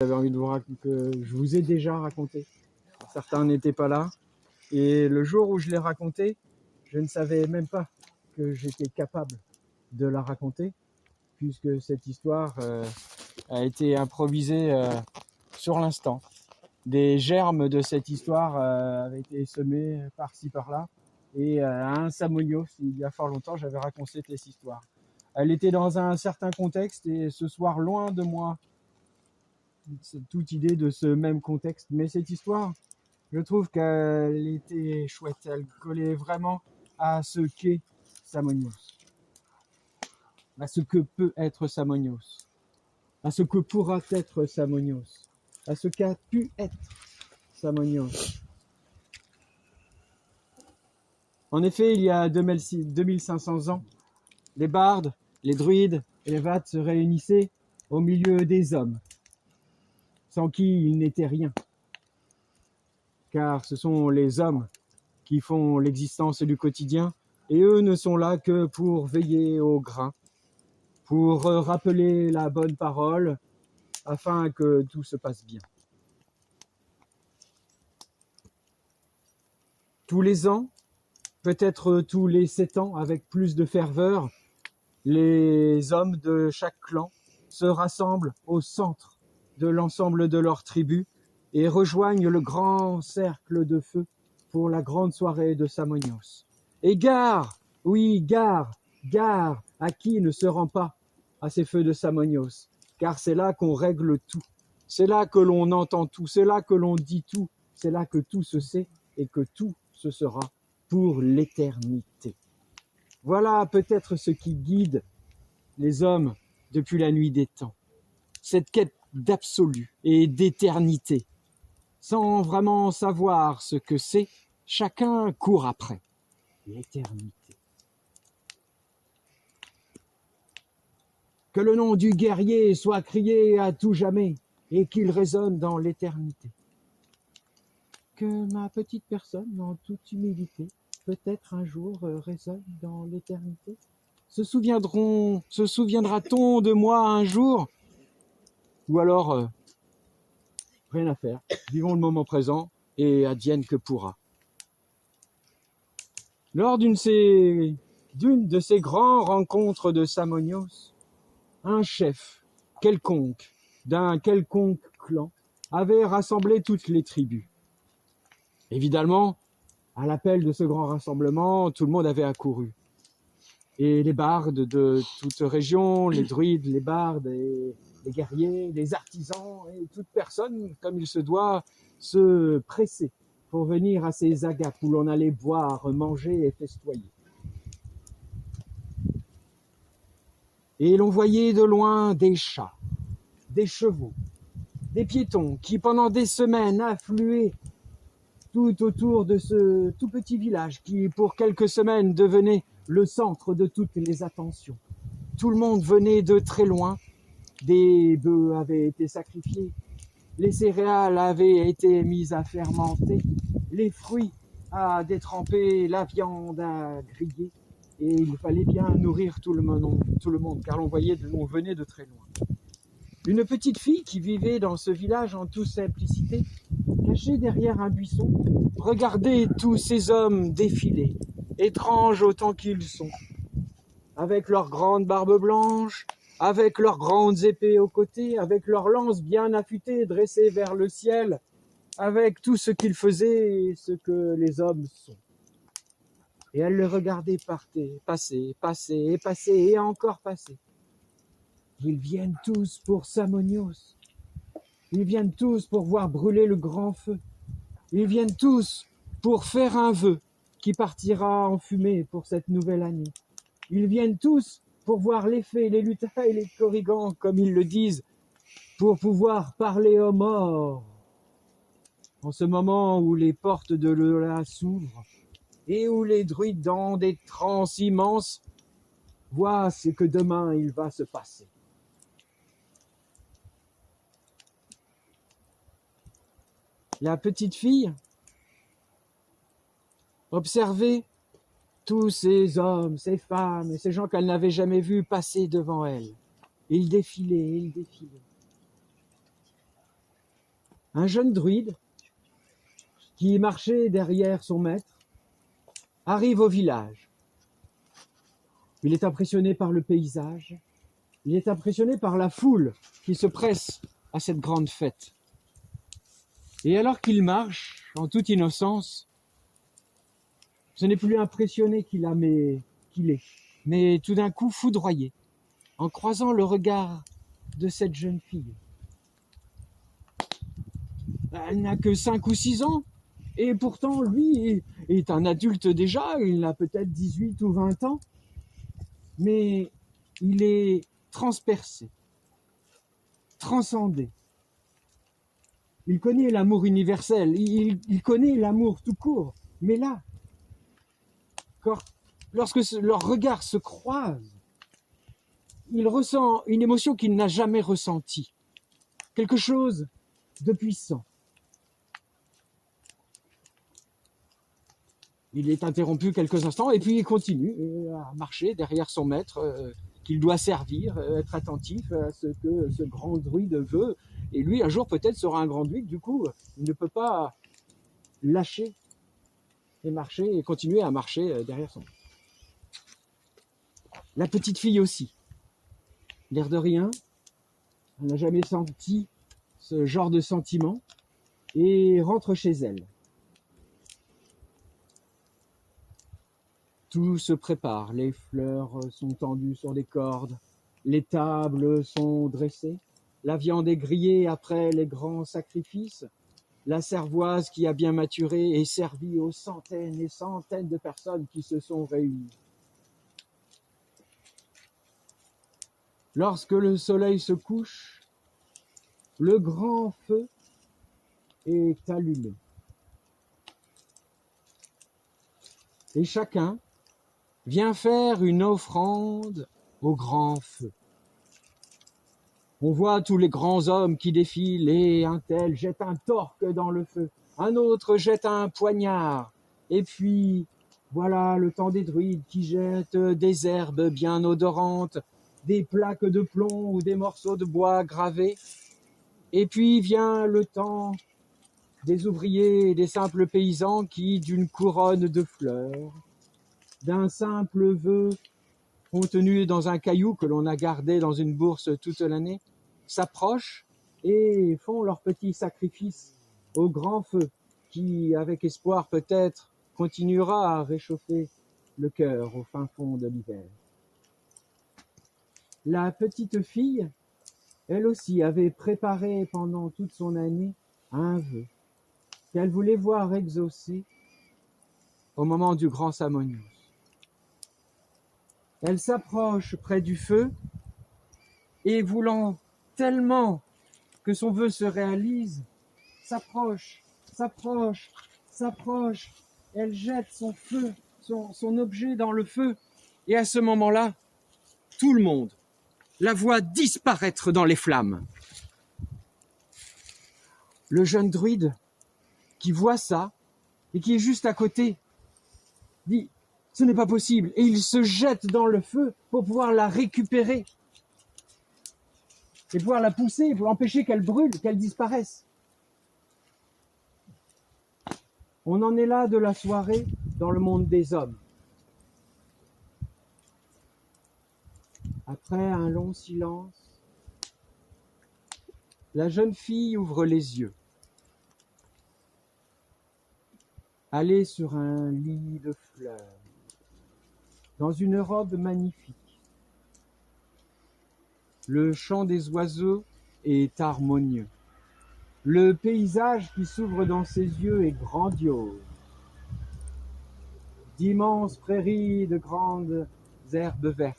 J'avais envie de vous raconter, que je vous ai déjà raconté. Certains n'étaient pas là. Et le jour où je l'ai raconté, je ne savais même pas que j'étais capable de la raconter, puisque cette histoire a été improvisée sur l'instant. Des germes de cette histoire avaient été semés par-ci par-là. Et à un Samognos, il y a fort longtemps, j'avais raconté cette histoire. Elle était dans un certain contexte, et ce soir, loin de moi, toute idée de ce même contexte. Mais cette histoire, je trouve qu'elle était chouette. Elle collait vraiment à ce qu'est Samognos, à ce que peut être Samognos, à ce que pourra être Samognos, à ce qu'a pu être Samognos. En effet, il y a 2500 ans, les bardes, les druides et les vates se réunissaient au milieu des hommes, sans qui ils n'étaient rien. Car ce sont les hommes qui font l'existence du quotidien, et eux ne sont là que pour veiller au grain, pour rappeler la bonne parole, afin que tout se passe bien. Tous les ans, peut-être tous les 7 ans, avec plus de ferveur, les hommes de chaque clan se rassemblent au centre de l'ensemble de leur tribu et rejoignent le grand cercle de feu pour la grande soirée de Samognos. Et gare, oui, gare à qui ne se rend pas à ces feux de Samognos, car c'est là qu'on règle tout, c'est là que l'on entend tout, c'est là que l'on dit tout, c'est là que tout se sait et que tout se sera pour l'éternité. Voilà peut-être ce qui guide les hommes depuis la nuit des temps, cette quête d'absolu et d'éternité. Sans vraiment savoir ce que c'est, chacun court après l'éternité. Que le nom du guerrier soit crié à tout jamais et qu'il résonne dans l'éternité. Que ma petite personne, en toute humilité, peut-être un jour résonne dans l'éternité. Se souviendra-t-on de moi un jour? Ou alors, rien à faire. Vivons le moment présent et advienne que pourra. Lors d'une de ces grandes rencontres de Samognos, un chef quelconque, d'un quelconque clan, avait rassemblé toutes les tribus. Évidemment, à l'appel de ce grand rassemblement, tout le monde avait accouru. Et les bardes de toute région, les druides, les bardes, et les guerriers, les artisans, et toute personne, comme il se doit, se presser pour venir à ces agapes où l'on allait boire, manger et festoyer. Et l'on voyait de loin des chats, des chevaux, des piétons qui pendant des semaines affluaient tout autour de ce tout petit village qui pour quelques semaines devenait le centre de toutes les attentions. Tout le monde venait de très loin, des bœufs avaient été sacrifiés, les céréales avaient été mises à fermenter, les fruits à détremper, la viande à griller, et il fallait bien nourrir tout le monde, car l'on venait de très loin. Une petite fille qui vivait dans ce village en toute simplicité, cachée derrière un buisson, regardait tous ces hommes défiler, étranges autant qu'ils sont, avec leurs grandes barbes blanches, avec leurs grandes épées aux côtés, avec leurs lances bien affûtées dressées vers le ciel, avec tout ce qu'ils faisaient et ce que les hommes sont. Et elle les regardait passer et encore passer. Ils viennent tous pour Samognos. Ils viennent tous pour voir brûler le grand feu. Ils viennent tous pour faire un vœu qui partira en fumée pour cette nouvelle année. Ils viennent tous pour voir les fées, les lutins et les corrigans, comme ils le disent, pour pouvoir parler aux morts. En ce moment où les portes de l'au-delà s'ouvrent et où les druides dans des transes immenses voient ce que demain il va se passer. La petite fille observait tous ces hommes, ces femmes et ces gens qu'elle n'avait jamais vus passer devant elle. Ils défilaient. Un jeune druide qui marchait derrière son maître arrive au village. Il est impressionné par le paysage, il est impressionné par la foule qui se presse à cette grande fête. Et alors qu'il marche, en toute innocence, ce n'est plus impressionné qu'il est, mais tout d'un coup foudroyé, en croisant le regard de cette jeune fille. Elle n'a que 5 ou 6 ans, et pourtant lui est un adulte déjà, il a peut-être 18 ou 20 ans, mais il est transpercé, transcendé. Il connaît l'amour universel, il connaît l'amour tout court, mais là, lorsque leurs regards se croisent, il ressent une émotion qu'il n'a jamais ressentie, quelque chose de puissant. Il est interrompu quelques instants et puis il continue à marcher derrière son maître qu'il doit servir, être attentif à ce que ce grand druide veut. Et lui, un jour, peut-être sera un grand druide. Du coup, il ne peut pas lâcher et marcher et continuer à marcher derrière son maître. La petite fille aussi. L'air de rien, elle n'a jamais senti ce genre de sentiment et rentre chez elle. Tout se prépare, les fleurs sont tendues sur des cordes, les tables sont dressées, la viande est grillée après les grands sacrifices, la cervoise qui a bien maturé est servie aux centaines et centaines de personnes qui se sont réunies. Lorsque le soleil se couche, le grand feu est allumé. Et chacun vient faire une offrande au grand feu. On voit tous les grands hommes qui défilent et un tel jette un torque dans le feu, un autre jette un poignard, et puis voilà le temps des druides qui jettent des herbes bien odorantes, des plaques de plomb ou des morceaux de bois gravés, et puis vient le temps des ouvriers et des simples paysans qui, d'une couronne de fleurs, d'un simple vœu contenu dans un caillou que l'on a gardé dans une bourse toute l'année, s'approchent et font leur petit sacrifice au grand feu qui, avec espoir peut-être, continuera à réchauffer le cœur au fin fond de l'hiver. La petite fille, elle aussi, avait préparé pendant toute son année un vœu qu'elle voulait voir exaucé au moment du grand Samonios. Elle s'approche près du feu et voulant tellement que son vœu se réalise, s'approche. Elle jette son feu, son objet dans le feu. Et à ce moment-là, tout le monde la voit disparaître dans les flammes. Le jeune druide qui voit ça et qui est juste à côté dit « Ce n'est pas possible » et il se jette dans le feu pour pouvoir la récupérer et pouvoir la pousser pour empêcher qu'elle brûle, qu'elle disparaisse. On en est là de la soirée dans le monde des hommes. Après un long silence, la jeune fille ouvre les yeux. Elle est sur un lit de fleurs, dans une robe magnifique. Le chant des oiseaux est harmonieux. Le paysage qui s'ouvre dans ses yeux est grandiose. D'immenses prairies de grandes herbes vertes.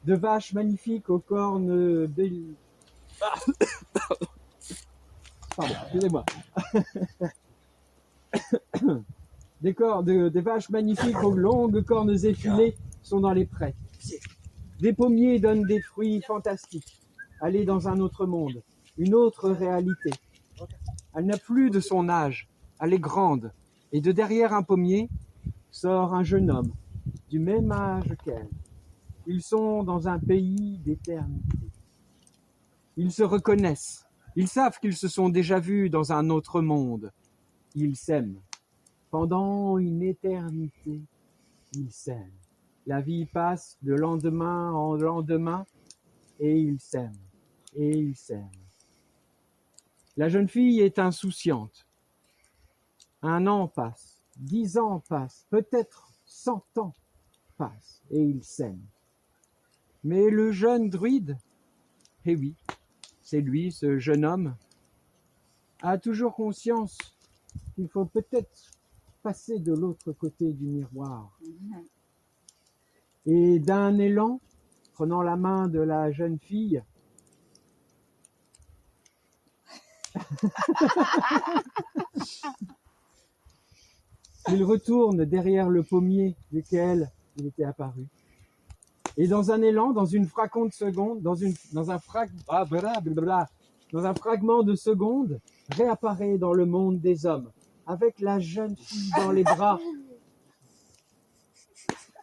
De vaches magnifiques aux cornes Pardon, excusez-moi. Des vaches magnifiques aux longues cornes effilées sont dans les prés. Des pommiers donnent des fruits fantastiques. Elle est dans un autre monde, une autre réalité. Elle n'a plus de son âge, elle est grande. Et de derrière un pommier sort un jeune homme, du même âge qu'elle. Ils sont dans un pays d'éternité. Ils se reconnaissent. Ils savent qu'ils se sont déjà vus dans un autre monde. Ils s'aiment. Pendant une éternité, ils s'aiment. La vie passe de lendemain en lendemain et ils s'aiment. Et ils s'aiment. La jeune fille est insouciante. 1 an passe, 10 ans passent, peut-être 100 ans passent et ils s'aiment. Mais le jeune druide, eh oui, c'est lui, ce jeune homme, a toujours conscience qu'il faut peut-être passer de l'autre côté du miroir. Et d'un élan, prenant la main de la jeune fille, il retourne derrière le pommier duquel il était apparu. Et dans un élan, dans une fraction de seconde, dans un fragment de seconde, réapparaît dans le monde des hommes, avec la jeune fille dans les bras.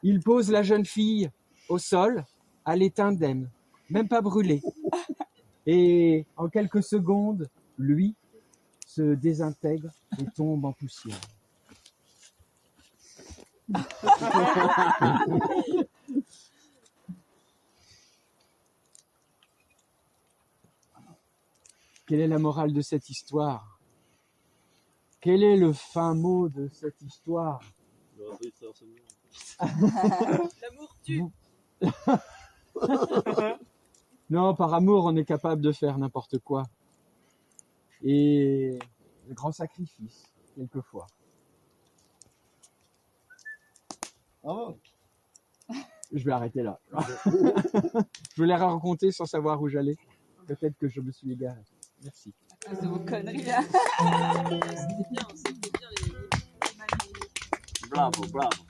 Il pose la jeune fille au sol, à l'étain indemne, même pas brûlée. Et en quelques secondes, lui se désintègre et tombe en poussière. Quelle est la morale de cette histoire? Quel est le fin mot de cette histoire? L'amour tue. Non, par amour, on est capable de faire n'importe quoi. Et le grand sacrifice, quelquefois. Bravo. Je vais arrêter là. Je voulais raconter sans savoir où j'allais. Peut-être que je me suis égaré. Merci. À cause de vos conneries là. C'était bien les... Bravo, bravo.